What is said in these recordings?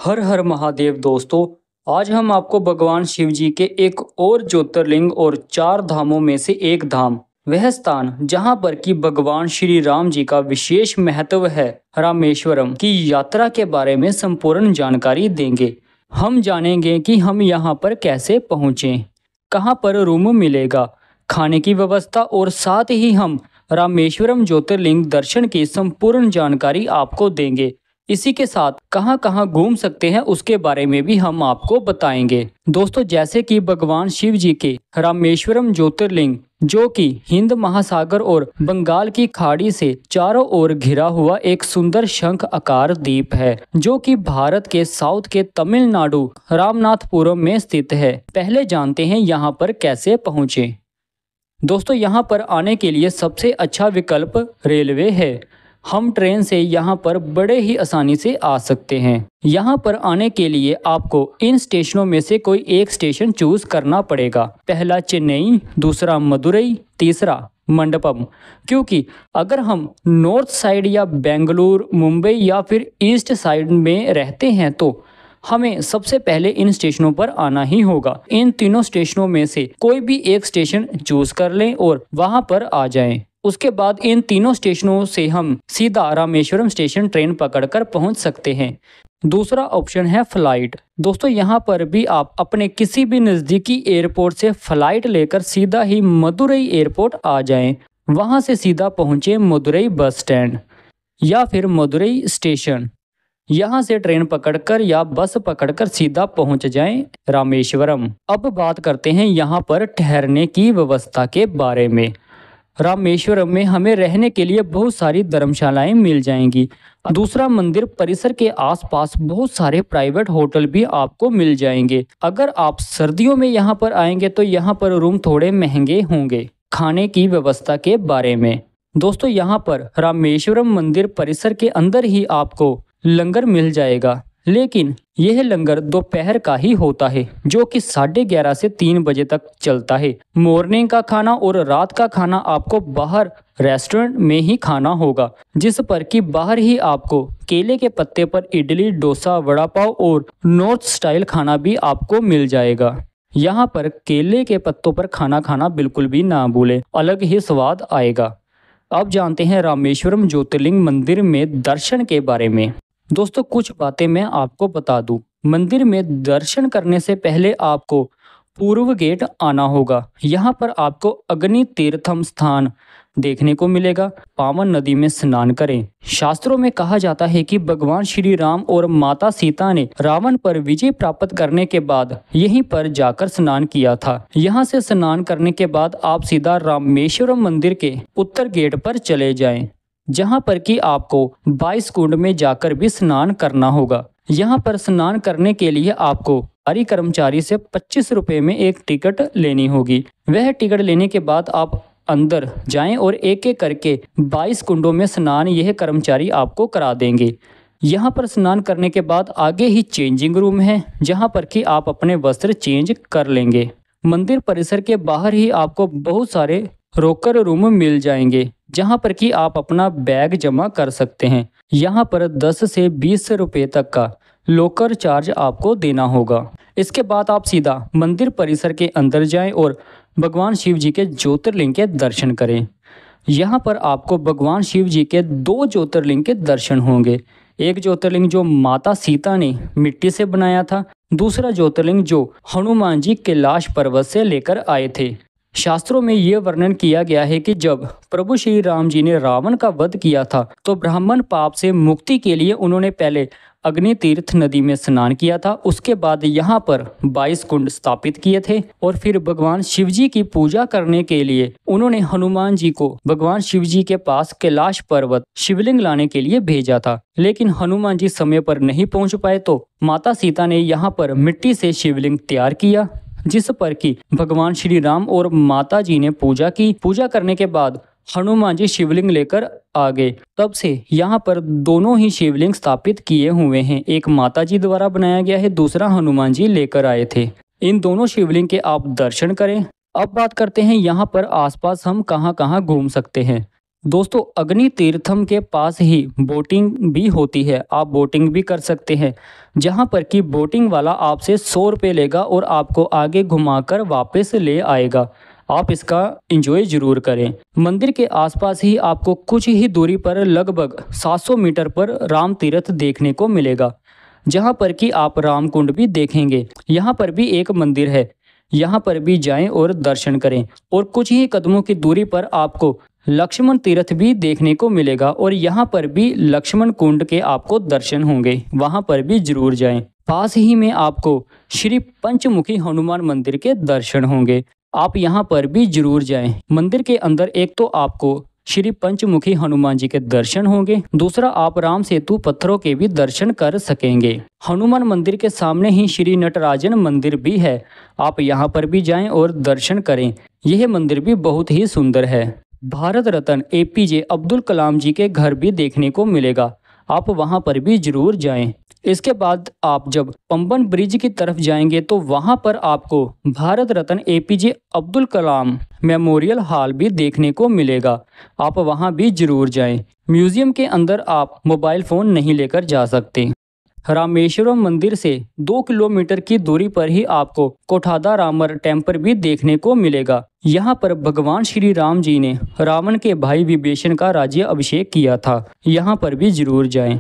हर हर महादेव दोस्तों। आज हम आपको भगवान शिव जी के एक और ज्योतिर्लिंग और चार धामों में से एक धाम, वह स्थान जहां पर कि भगवान श्री राम जी का विशेष महत्व है, रामेश्वरम की यात्रा के बारे में संपूर्ण जानकारी देंगे। हम जानेंगे कि हम यहां पर कैसे पहुंचे, कहां पर रूम मिलेगा, खाने की व्यवस्था और साथ ही हम रामेश्वरम ज्योतिर्लिंग दर्शन की संपूर्ण जानकारी आपको देंगे। इसी के साथ कहां कहां घूम सकते हैं उसके बारे में भी हम आपको बताएंगे। दोस्तों, जैसे कि भगवान शिव जी के रामेश्वरम ज्योतिर्लिंग, जो कि हिंद महासागर और बंगाल की खाड़ी से चारों ओर घिरा हुआ एक सुंदर शंख आकार द्वीप है, जो कि भारत के साउथ के तमिलनाडु रामनाथपुरम में स्थित है। पहले जानते हैं यहाँ पर कैसे पहुँचे। दोस्तों, यहाँ पर आने के लिए सबसे अच्छा विकल्प रेलवे है। हम ट्रेन से यहाँ पर बड़े ही आसानी से आ सकते हैं। यहाँ पर आने के लिए आपको इन स्टेशनों में से कोई एक स्टेशन चूज करना पड़ेगा। पहला चेन्नई, दूसरा मदुरई, तीसरा मंडपम। क्योंकि अगर हम नॉर्थ साइड या बेंगलुरु, मुंबई या फिर ईस्ट साइड में रहते हैं तो हमें सबसे पहले इन स्टेशनों पर आना ही होगा। इन तीनों स्टेशनों में से कोई भी एक स्टेशन चूज कर लें और वहां पर आ जाएं। उसके बाद इन तीनों स्टेशनों से हम सीधा रामेश्वरम स्टेशन ट्रेन पकड़कर पहुंच सकते हैं। दूसरा ऑप्शन है फ्लाइट। दोस्तों, यहाँ पर भी आप अपने किसी भी नज़दीकी एयरपोर्ट से फ्लाइट लेकर सीधा ही मदुरई एयरपोर्ट आ जाएं। वहां से सीधा पहुंचे मदुरई बस स्टैंड या फिर मदुरई स्टेशन। यहाँ से ट्रेन पकड़कर या बस पकड़कर सीधा पहुंच जाएं रामेश्वरम। अब बात करते हैं यहाँ पर ठहरने की व्यवस्था के बारे में। रामेश्वरम में हमें रहने के लिए बहुत सारी धर्मशालाएं मिल जाएंगी। दूसरा, मंदिर परिसर के आसपास बहुत सारे प्राइवेट होटल भी आपको मिल जाएंगे। अगर आप सर्दियों में यहाँ पर आएंगे तो यहाँ पर रूम थोड़े महंगे होंगे। खाने की व्यवस्था के बारे में दोस्तों, यहाँ पर रामेश्वरम मंदिर परिसर के अंदर ही आपको लंगर मिल जाएगा, लेकिन यह लंगर दोपहर का ही होता है, जो कि 11:30 से 3 बजे तक चलता है। मॉर्निंग का खाना और रात का खाना आपको बाहर रेस्टोरेंट में ही खाना होगा, जिस पर कि बाहर ही आपको केले के पत्ते पर इडली, डोसा, वड़ा पाव और नॉर्थ स्टाइल खाना भी आपको मिल जाएगा। यहाँ पर केले के पत्तों पर खाना खाना बिल्कुल भी ना भूलें, अलग ही स्वाद आएगा। अब जानते हैं रामेश्वरम ज्योतिर्लिंग मंदिर में दर्शन के बारे में। दोस्तों, कुछ बातें मैं आपको बता दूं। मंदिर में दर्शन करने से पहले आपको पूर्व गेट आना होगा। यहाँ पर आपको अग्नि तीर्थम स्थान देखने को मिलेगा। पावन नदी में स्नान करें। शास्त्रों में कहा जाता है कि भगवान श्री राम और माता सीता ने रावण पर विजय प्राप्त करने के बाद यहीं पर जाकर स्नान किया था। यहाँ से स्नान करने के बाद आप सीधा रामेश्वरम मंदिर के उत्तर गेट पर चले जाएं, जहां पर कि आपको 22 कुंड में जाकर भी स्नान करना होगा। यहाँ पर स्नान करने के लिए आपको सरकारी कर्मचारी से 25 रुपए में एक टिकट लेनी होगी। वह टिकट लेने के बाद आप अंदर जाएं और एक एक करके 22 कुंडों में स्नान यह कर्मचारी आपको करा देंगे। यहाँ पर स्नान करने के बाद आगे ही चेंजिंग रूम है, जहाँ पर कि आप अपने वस्त्र चेंज कर लेंगे। मंदिर परिसर के बाहर ही आपको बहुत सारे रोकर रूम मिल जाएंगे, जहां पर कि आप अपना बैग जमा कर सकते हैं। यहाँ पर 10 से 20 रुपए तक का लॉकर चार्ज आपको देना होगा। इसके बाद आप सीधा मंदिर परिसर के अंदर जाएं और भगवान शिव जी के ज्योतिर्लिंग के दर्शन करें। यहाँ पर आपको भगवान शिव जी के 2 ज्योतिर्लिंग के दर्शन होंगे। एक ज्योतिर्लिंग जो माता सीता ने मिट्टी से बनाया था, दूसरा ज्योतिर्लिंग जो हनुमान जी कैलाश पर्वत से लेकर आए थे। शास्त्रों में यह वर्णन किया गया है कि जब प्रभु श्री राम जी ने रावण का वध किया था तो ब्राह्मण पाप से मुक्ति के लिए उन्होंने पहले अग्नि तीर्थ नदी में स्नान किया था। उसके बाद यहाँ पर 22 कुंड स्थापित किए थे और फिर भगवान शिव जी की पूजा करने के लिए उन्होंने हनुमान जी को भगवान शिव जी के पास कैलाश पर्वत शिवलिंग लाने के लिए भेजा था। लेकिन हनुमान जी समय पर नहीं पहुंच पाए तो माता सीता ने यहाँ पर मिट्टी से शिवलिंग तैयार किया, जिस पर कि भगवान श्री राम और माता जी ने पूजा की। पूजा करने के बाद हनुमान जी शिवलिंग लेकर आ गए। तब से यहाँ पर दोनों ही शिवलिंग स्थापित किए हुए हैं। एक माता जी द्वारा बनाया गया है, दूसरा हनुमान जी लेकर आए थे। इन दोनों शिवलिंग के आप दर्शन करें। अब बात करते हैं यहाँ पर आसपास हम कहाँ कहाँ घूम सकते हैं। दोस्तों अग्नि तीर्थम के पास ही बोटिंग भी होती है, आप बोटिंग भी कर सकते हैं, जहां पर कि बोटिंग वाला आपसे 100 रुपये लेगा और आपको आगे घुमाकर वापस ले आएगा। आप इसका एंजॉय जरूर करें। मंदिर के आसपास ही आपको कुछ ही दूरी पर लगभग 700 मीटर पर राम तीर्थ देखने को मिलेगा, जहां पर कि आप राम कुंड भी देखेंगे। यहाँ पर भी एक मंदिर है, यहाँ पर भी जाएं और दर्शन करें। और कुछ ही कदमों की दूरी पर आपको लक्ष्मण तीर्थ भी देखने को मिलेगा और यहाँ पर भी लक्ष्मण कुंड के आपको दर्शन होंगे, वहाँ पर भी जरूर जाएं। पास ही में आपको श्री पंचमुखी हनुमान मंदिर के दर्शन होंगे, आप यहाँ पर भी जरूर जाएं। मंदिर के अंदर एक तो आपको श्री पंचमुखी हनुमान जी के दर्शन होंगे, दूसरा आप राम सेतु पत्थरों के भी दर्शन कर सकेंगे। हनुमान मंदिर के सामने ही श्री नटराजन मंदिर भी है, आप यहाँ पर भी जाएं और दर्शन करें। यह मंदिर भी बहुत ही सुंदर है। भारत रत्न APJ अब्दुल कलाम जी के घर भी देखने को मिलेगा, आप वहां पर भी जरूर जाएं। इसके बाद आप जब पंबन ब्रिज की तरफ जाएंगे तो वहां पर आपको Bharat Ratna APJ Abdul Kalam memorial hall भी देखने को मिलेगा, आप वहां भी जरूर जाएं। म्यूजियम के अंदर आप मोबाइल फ़ोन नहीं लेकर जा सकते। रामेश्वरम मंदिर से 2 किलोमीटर की दूरी पर ही आपको कोठादा रामर टेम्पल भी देखने को मिलेगा। यहाँ पर भगवान श्री राम जी ने रावण के भाई विभीषण का राज्य अभिषेक किया था, यहाँ पर भी जरूर जाएं।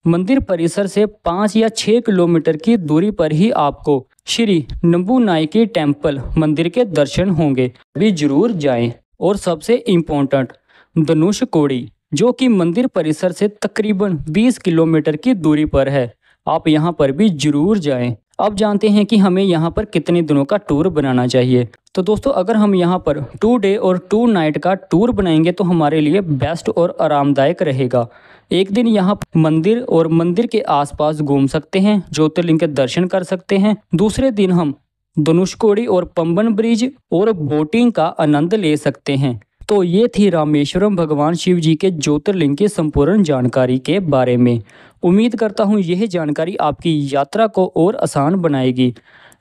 मंदिर परिसर से 5 या 6 किलोमीटर की दूरी पर ही आपको श्री नंबू नायकी टेम्पल मंदिर के दर्शन होंगे, भी जरूर जाएं। और सबसे इम्पोर्टेंट धनुषकोडी, जो कि मंदिर परिसर से तकरीबन 20 किलोमीटर की दूरी पर है, आप यहाँ पर भी जरूर जाएं। अब जानते हैं कि हमें यहाँ पर कितने दिनों का टूर बनाना चाहिए। तो दोस्तों अगर हम यहाँ पर 2 डे और 2 नाइट का टूर बनाएंगे तो हमारे लिए बेस्ट और आरामदायक रहेगा। एक दिन यहाँ मंदिर और मंदिर के आसपास घूम सकते हैं, ज्योतिर्लिंग के दर्शन कर सकते हैं। दूसरे दिन हम धनुषकोडी और पंबन ब्रिज और बोटिंग का आनंद ले सकते हैं। तो ये थी रामेश्वरम भगवान शिव जी के ज्योतिर्लिंग की संपूर्ण जानकारी के बारे में। उम्मीद करता हूँ यह जानकारी आपकी यात्रा को और आसान बनाएगी।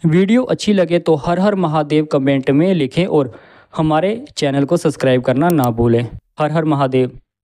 वीडियो अच्छी लगे तो हर हर महादेव कमेंट में लिखें और हमारे चैनल को सब्सक्राइब करना ना भूलें। हर हर महादेव।